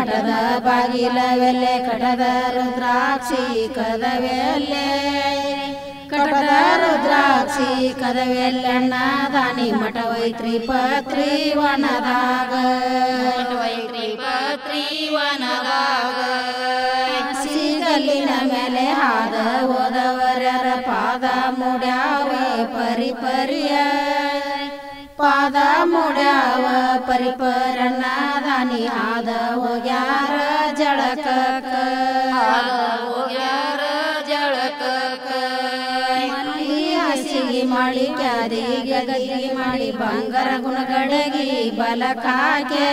ಮಠದ ಬಾಗಿಲವೆಲ್ಲೆ ಕಟದ ರುದ್ರಾಕ್ಷಿ ಕದವೆಲ್ಲೆ ಕಟದ ರುದ್ರಾಕ್ಷಿ ಕದವೆಲ್ಲಣ್ಣ ದಾನಿ ಮಠವೈತ್ರಿ ಪತ್ರಿ ವನದಾಗ ಮಠವೈತ್ರಿ ಪತ್ರಿ ವನದಾಗ ಸಿಗಲಿನ ಮೇಲೆ ಹಾದ ಹೋದವರ್ಯರ ಪಾದ ಮುಡ್ಯಾವ ಪರಿಪರಿಯ ಪಾದ ಮುಡ್ಯಾವ ಪರಿಪರಣ್ಣ ದಾನಿ ಹಾದ ಹೋಗ್ಯಾರ ಜಳಕಕ್ಕ ಹೋಗ್ಯಾರ ಜಳಕಕ್ಕ ಹಸಿಗಿ ಮಾಡಿ ಕ್ಯಾದಿಗೆ ಗದ್ದಿಗೆ ಮಾಡಿ ಬಂಗಾರ ಗುಣಗಡಗಿ ಬಲಕಾಕೆ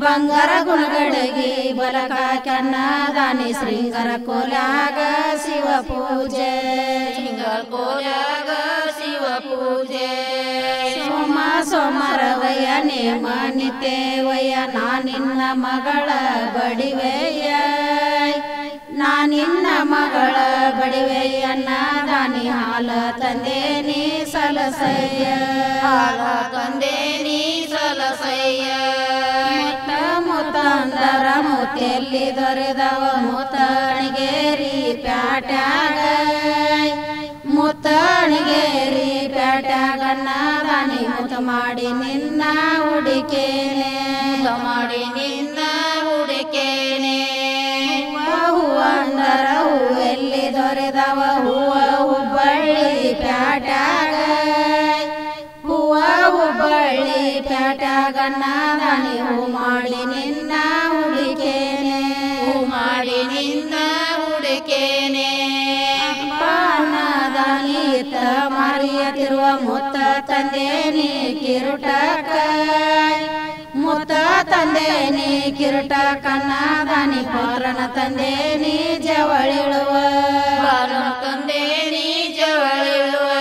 ಬಂಗಾರ ಗುಣಗಡಗಿ ಬಲಕಾಕಣ್ಣ ದಾನಿ ಶೃಂಗಾರ ಕೋಲಾಗ ಶಿವ ಪೂಜೆ ಶೃಂಗಾರ ಕೋಲಾಗ ಶಿವ ಪೂಜೆ ಸೋಮ ಸೋಮರವಯ್ಯ ನೇಮ ನಿತ್ಯವಯ್ಯ ನಾನಿನ್ನ ಮಗಳ ಬಡಿವೆಯ್ಯ ನಾನಿನ್ನ ಮಗಳ ಬಡಿವೆಯ್ಯಣ್ಣ ದಾನಿ ಹಾಲ ತಂದೆ ನೀ ಸಲಸಯ್ಯ ಹಾಲ ತಂದೆ ನೀ ಸಲಸಯ್ಯ ಮುತ್ತ ಅಂದರ ಮುತ್ತೆಲ್ಲಿ ದೊರೆದವ ಮುತ್ತಣಿಗೇರಿ ಪ್ಯಾಟ್ಯಾಗ ಮುತ್ತಣಿಗೇರಿ ಪ್ಯಾಟ್ಯಾಗಣ್ಣ ದಾನಿ ಮುತ್ತ ಮಾಡಿ ನಿನ್ನ ಹುಡುಕೇನೆ ಮಾಡಿ ನಿನ್ನ ಹುಡುಕೇನೆ ಹೂವ ಅಂದರ ಹೂವೆಲ್ಲಿ ದೊರೆದವ ಹೂವ ಹುಬ್ಬಳ್ಳಿ ಪ್ಯಾಟ್ಯಾಗ ಹೂವ ಹುಬ್ಬಳ್ಳಿ ಪ್ಯಾಟ್ಯಾಗಣ್ಣ ದಾನಿ ಹೂ ಮಾಡಿ ನಿನ್ನ ಹುಡುಕೇನೆ ಹೂ ಮಾಡಿ ನಿನ್ನ ಹುಡುಕೇನೆ ದಾನಿ ಇತ್ತ ಮಾರಿಯತಿರುವ ಮುತ್ತ ತಂದೆ ನೀ ಕಿರುಟಕ ಮುತ್ತ ತಂದೆ ನೀ ಕಿರುಟ ಕನ್ನ ದಾನಿ ಪೌರನ ತಂದೆ ನೀ ಜವಳಿಳುವ ತಂದೆ ನೀ ಜವಳಿಳುವ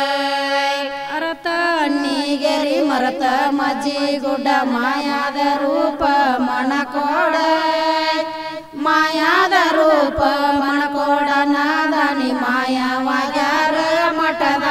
ಅರತ ಅಣ್ಣಿಗೆರಿ ಮರತ ಮಜ್ಜಿ ಗುಡ್ಡ ಮಾಯಾದ ರೂಪ ಮಣಕೋಡ ಮಾಯಾದ ರೂಪ ಮಣಕೋಡ ನಾದಾನಿ ಮಾಯವಾಗ್ಯಾರ ಮಠದ